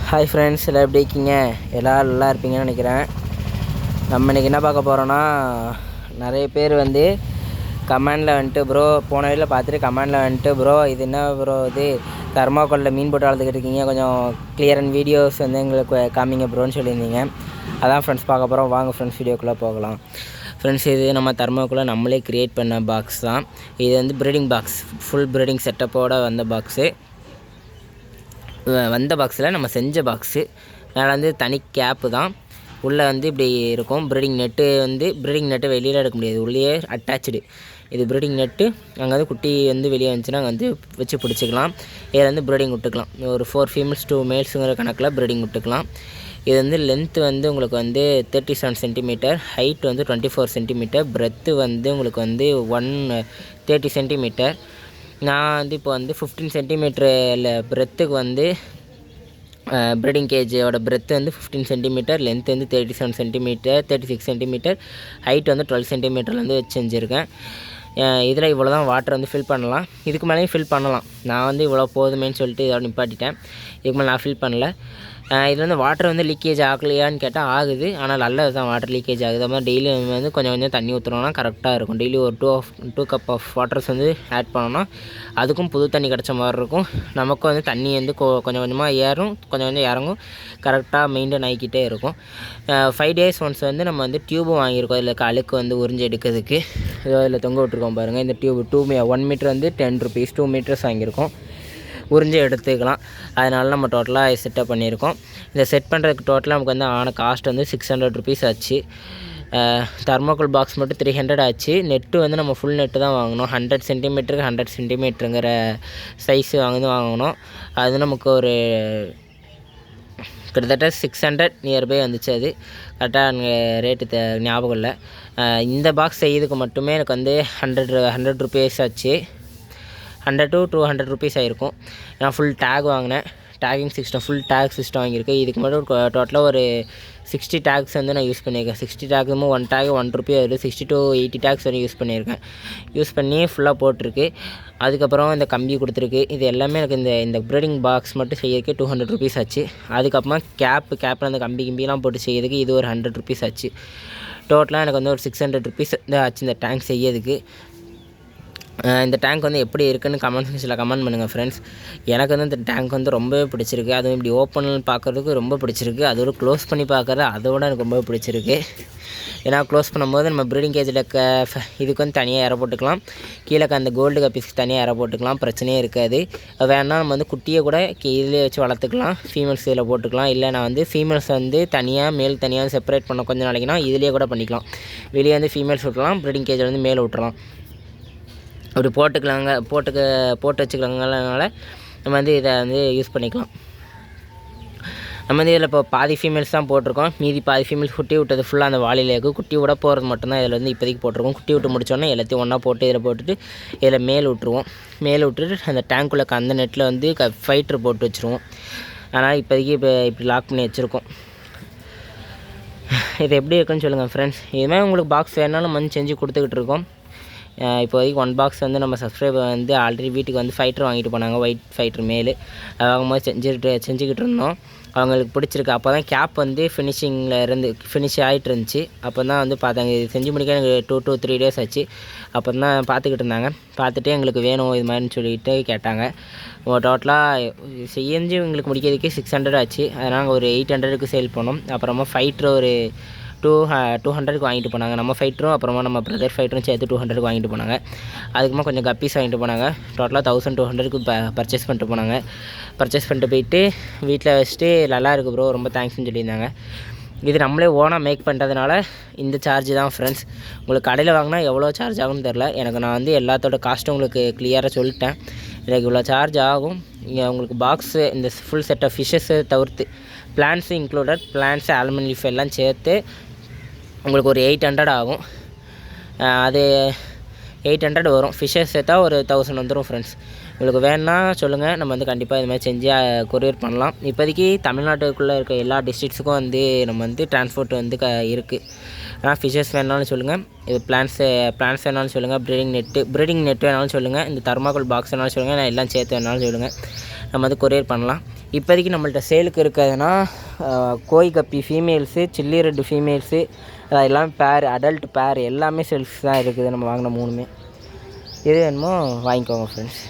Hi friends, எல்லாம் எப்படி இருக்கீங்க? எல்லோரும் நல்லா இருப்பீங்கன்னு நினைக்கிறேன். நம்ம இன்றைக்கி என்ன பார்க்க போகிறோன்னா, நிறைய பேர் வந்து கமெண்டில் வந்துட்டு ப்ரோ போன வீடியோவில் பார்த்துட்டு கமெண்டில் வந்துட்டு ப்ரோ இது என்ன ப்ரோ இது தர்மாக்கோலில் மீன் போட்டு வளர்த்துக்கிட்டு இருக்கீங்க, கொஞ்சம் கிளியர் அண்ட் வீடியோஸ் வந்து எங்களுக்கு காமிங்க ப்ரோன்னு சொல்லியிருந்தீங்க. அதான் ஃப்ரெண்ட்ஸ் பார்க்க போகிறோம். வாங்க ஃப்ரெண்ட்ஸ் வீடியோக்குள்ளே போகலாம். ஃப்ரெண்ட்ஸ், இது நம்ம தர்மாக்குள்ளே நம்மளே க்ரியேட் பண்ண பாக்ஸ் தான். இது வந்து ப்ரீடிங் பாக்ஸ், ஃபுல் ப்ரீடிங் செட்டப்போடு வந்த பாக்ஸு. வந்த பாக்ஸில் நம்ம செஞ்ச பாக்ஸு மேலே வந்து தனி கேப்பு தான். உள்ளே வந்து இப்படி இருக்கும். ப்ரீடிங் நெட்டு வெளியில் எடுக்க முடியாது, உள்ளே அட்டாச்சு. இது ப்ரீடிங் நெட்டு. அங்கே வந்து குட்டி வந்து வெளியே வந்துச்சுன்னா அங்கே வந்து வச்சு பிடிச்சிக்கலாம். இதில் வந்து ப்ரீடிங் விட்டுக்கலாம். ஒரு 4 ஃபீமேல்ஸ் 2 மேல்ஸுங்கிற கணக்கில் ப்ரீடிங் விட்டுக்கலாம். இது வந்து லென்த்து வந்து உங்களுக்கு வந்து 37 சென்டிமீட்டர், ஹைட் வந்து 24 சென்டிமீட்டர், பிரெத்து வந்து உங்களுக்கு வந்து 130 சென்டிமீட்டர். நான் வந்து இப்போ வந்து 15 சென்டிமீட்டரில் பிரெத்துக்கு வந்து ப்ரீடிங் கேஜோட பிரெத்து வந்து 15 சென்டிமீட்டர், லென்த் வந்து 37 சென்டிமீட்டர், 36 சென்டிமீட்டர், ஹைட் வந்து 12 சென்டிமீட்டர்லேருந்து வச்சு செஞ்சுருக்கேன். இதில் இவ்வளோ தான் வாட்டர் வந்து ஃபில் பண்ணலாம். இதுக்கு மேலேயும் ஃபில் பண்ணலாம். நான் வந்து இவ்வளோ போதுமேன்னு சொல்லிட்டு இதோட நிப்பாட்டிட்டேன். இதுக்கு மேலே நான் ஃபில் பண்ணல. இதில் வந்து வாட்டர் வந்து லீக்கேஜ் ஆகலையான்னு கேட்டால் ஆகுது. ஆனால் நல்லது தான், வாட்டர் லீக்கேஜ் ஆகுது. அது மாதிரி டெய்லி வந்து கொஞ்சம் கொஞ்சம் தண்ணி ஊற்றுனோன்னா கரெக்டாக இருக்கும். டெய்லி ஒரு 2 கப் ஆஃப் வாட்டர்ஸ் வந்து ஆட் பண்ணோன்னா அதுக்கும் புது தண்ணி கிடச்ச மாதிரி இருக்கும். நமக்கும் வந்து தண்ணி வந்து கொஞ்சம் கொஞ்சமாக ஏறும், கொஞ்சம் கொஞ்சம் இறங்கும், கரெக்டாக மெயின்டைன் ஆகிக்கிட்டே இருக்கும். 5 days ஒன்ஸ் வந்து நம்ம வந்து டியூபும் வாங்கியிருக்கோம். இதில் அழுக்கு வந்து உறிஞ்சி எடுக்கிறதுக்கு. இதோ இதில் தொங்க விட்டுருக்கோம் பாருங்கள். இந்த டியூப் 1 மீட்டர் வந்து 10 rupees, 2 meters வாங்கியிருக்கோம். உறிஞ்சி எடுத்துக்கலாம். அதனால நம்ம டோட்டலாக செட்டப் பண்ணியிருக்கோம். இதை செட் பண்ணுறதுக்கு டோட்டலாக நமக்கு வந்து ஆன காஸ்ட் வந்து 600 rupees ஆச்சு. தர்மாக்கோல் பாக்ஸ் மட்டும் 300 ஆச்சு. நெட்டு வந்து நம்ம ஃபுல் நெட்டு தான் வாங்கினோம். 100 சென்டிமீட்டருக்கு 100 சென்டிமீட்டருங்கிற சைஸு வாங்கினோம். அது நமக்கு ஒரு கிட்டத்தட்ட 600 நியர்பை வந்துச்சு. அது கரெக்டாக எனக்கு ரேட்டு ஞாபகம் இல்லை. இந்த பாக்ஸ் செய்யறதுக்கு மட்டுமே எனக்கு வந்து 100 rupees ஆச்சு. 100 to 200 rupees ஆகிருக்கும். நான் ஃபுல் டேக் வாங்கினேன். Taking system, full take system வாங்கியிருக்கேன். இதுக்கு மட்டும் டோட்டலாக ஒரு 60 டேக்ஸ் வந்து நான் யூஸ் பண்ணியிருக்கேன். 60 டேக்ஸும் 1 டேக் 1 rupee ஆகுது. 60 to 80 டேக்ஸ் வரையும் யூஸ் பண்ணியிருக்கேன். யூஸ் பண்ணி ஃபுல்லாக போட்டிருக்கு. அதுக்கப்புறம் இந்த கம்பி கொடுத்துருக்கு. இது எல்லாமே எனக்கு இந்த ப்ரீடிங் பாக்ஸ் மட்டும் செய்யறதுக்கு 200 rupees ஆச்சு. அதுக்கப்புறமா கேப்பில் அந்த கம்பிலாம் போட்டு செய்யறதுக்கு இது ஒரு 100 rupees ஆச்சு. டோட்டலாக எனக்கு வந்து ஒரு 600 rupees தான் ஆச்சு இந்த டேங்க் செய்யறதுக்கு. இந்த டேங்க் வந்து எப்படி இருக்குன்னு கமெண்ட் செக்ஷனில் கமெண்ட் பண்ணுங்கள் ஃப்ரெண்ட்ஸ். எனக்கு வந்து இந்த டேங்க் வந்து ரொம்பவே பிடிச்சிருக்கு. அதுவும் இப்படி ஓப்பன் பார்க்குறதுக்கு ரொம்ப பிடிச்சிருக்கு. அதோட க்ளோஸ் பண்ணி பார்க்குறது அதோட எனக்கு ரொம்ப பிடிச்சிருக்கு. ஏன்னா க்ளோஸ் பண்ணும்போது நம்ம ப்ரீடிங் கேஜில் இதுக்கு வந்து தனியாக இற போட்டுக்கலாம். கீழே அந்த கோல்டு கப்பீஸ்க்கு தனியாக இற போட்டுக்கலாம், பிரச்சனையே இருக்காது. வேணால் நம்ம வந்து குட்டியை கூட இதிலே வச்சு வளர்த்துக்கலாம். ஃபீமேல்ஸ் இதில் போட்டுக்கலாம். இல்லை நான் வந்து ஃபீமேல்ஸ் வந்து தனியாக மேல் தனியாக செப்பரேட் பண்ண கொஞ்சம் நாளைக்குனா இதிலே கூட பண்ணிக்கலாம். வெளியே வந்து ஃபீமேல்ஸ் விட்டுலாம், ப்ரீடிங் கேஜில் வந்து மேலே விட்டுறலாம். அப்படி போட்டு வச்சுக்கலாங்கனால நம்ம வந்து இதை வந்து யூஸ் பண்ணிக்கலாம். நம்ம வந்து இதில் இப்போ பாதி ஃபீமேல்ஸ் தான் போட்டிருக்கோம். மீதி பாதி ஃபீமேல்ஸ் குட்டி விட்டது ஃபுல்லாக அந்த வாளியில் இருக்கும். குட்டி விட போகிறது மட்டும்தான் இதில் வந்து இப்போதைக்கு போட்டிருக்கோம். குட்டி விட்டு முடிச்சோன்னே எல்லாத்தையும் ஒன்றா போட்டு இதில் போட்டுட்டு இதில் மேலே விட்டுட்டு அந்த டேங்க்குள்ளே அந்த நெட்டில் வந்து ஃபைட்ரு போட்டு வச்சுருவோம். அதனால் இப்போதைக்கு இப்படி லாக் பண்ணி வச்சுருக்கோம். இது எப்படி இருக்குன்னு சொல்லுங்கள் ஃப்ரெண்ட்ஸ். இதுமாதிரி உங்களுக்கு பாக்ஸ் வேணாலும் வந்து செஞ்சு கொடுத்துக்கிட்டு இருக்கோம். இப்போதைக்கு 1 பாக்ஸ் வந்து நம்ம சப்ஸ்கிரைபர் வந்து ஆல்ரெடி வீட்டுக்கு வந்து ஃபைட்டர் வாங்கிட்டு போனாங்க, ஒயிட் ஃபைட்டர் மேலு. அது வாங்கும்போது செஞ்சுக்கிட்டு இருந்தோம். அவங்களுக்கு பிடிச்சிருக்கு. அப்போ தான் கேப் வந்து ஃபினிஷ் ஆகிட்டு இருந்துச்சு. அப்போ தான் வந்து பார்த்தாங்க. இது செஞ்சு முடிக்க எனக்கு 2 to 3 days ஆச்சு. அப்போ தான் பார்த்துக்கிட்டு இருந்தாங்க. பார்த்துட்டு எங்களுக்கு வேணும் இது மாதிரின்னு சொல்லிட்டு கேட்டாங்க. டோட்டலாக செஞ்சு எங்களுக்கு முடிக்கிறதுக்கு 600 ஆச்சு. அதனால் ஒரு 800க்கு சேல் பண்ணோம். அப்புறமா ஃபைட்டர் ஒரு 200க்கு வாங்கிட்டு போனாங்க. நம்ம ஃபைட்டரும் அப்புறமா நம்ம பிரதர் ஃபைட்டரும் சேர்த்து 200க்கு வாங்கிட்டு போனாங்க. அதுக்குமா கொஞ்சம் கப்பீஸ் வாங்கிட்டு போனாங்க. டோட்டலாக 1200க்கு பர்ச்சேஸ் பண்ணிட்டு போனாங்க. பர்ச்சேஸ் பண்ணிட்டு போயிட்டு வீட்டில் வச்சுட்டு நல்லா இருக்குது ப்ரோ, ரொம்ப தேங்க்ஸ்ன்னு சொல்லியிருந்தாங்க. இது நம்மளே ஓனாக மேக் பண்ணுறதுனால இந்த சார்ஜ் தான் ஃப்ரெண்ட்ஸ். உங்களுக்கு கடையில் வாங்கினா எவ்வளோ சார்ஜ் ஆகும்னு தெரில. நான் வந்து எல்லாத்தோட காஸ்ட்டும் உங்களுக்கு கிளியராக சொல்லிட்டேன். எனக்கு இவ்வளோ சார்ஜ் ஆகும். இங்கே உங்களுக்கு பாக்ஸு இந்த ஃபுல் செட் ஆஃப் ஃபிஷ்ஷஸை தவிர்த்து plants included, plants almond leaf எல்லாம் சேர்த்து உங்களுக்கு ஒரு 800 ஆகும். அது 800 வரும். ஃபிஷ்ஷஸ் சேர்த்தா ஒரு 1000 வந்துடும் ஃப்ரெண்ட்ஸ். உங்களுக்கு வேணுன்னா சொல்லுங்கள், நம்ம வந்து கண்டிப்பாக இது மாதிரி செஞ்சு கொரியர் பண்ணலாம். இப்போதைக்கு தமிழ்நாட்டுக்குள்ளே இருக்க எல்லா டிஸ்ட்ரிக்ஸுக்கும் வந்து நம்ம வந்து டிரான்ஸ்போர்ட் வந்து இருக்குது. ஆனால் ஃபிஷ்ஷஸ் வேணாலும் சொல்லுங்கள், இது பிளான்ஸ் வேணாலும் சொல்லுங்கள், ப்ரீடிங் நெட் வேணாலும் சொல்லுங்கள், இந்த தர்மாக்கோல் பாக்ஸ் வேணாலும் சொல்லுங்கள், நான் எல்லாம் சேர்த்து வேணாலும் சொல்லுங்கள், நம்ம வந்து கொரியர் பண்ணலாம். இப்போதைக்கு நம்மள்ட்ட சேலுக்கு இருக்கிறதுனா கோய் கப்பி ஃபீமேல்ஸு, சில்லி ரெட்டு ஃபீமேல்ஸு, அதெல்லாம் பேர், அடல்ட் பேர் எல்லாமே சேல்ஸ் தான் இருக்குது. நம்ம வாங்கின 3மே. எது வேணுமோ வாங்கிக்கோங்க ஃப்ரெண்ட்ஸ்.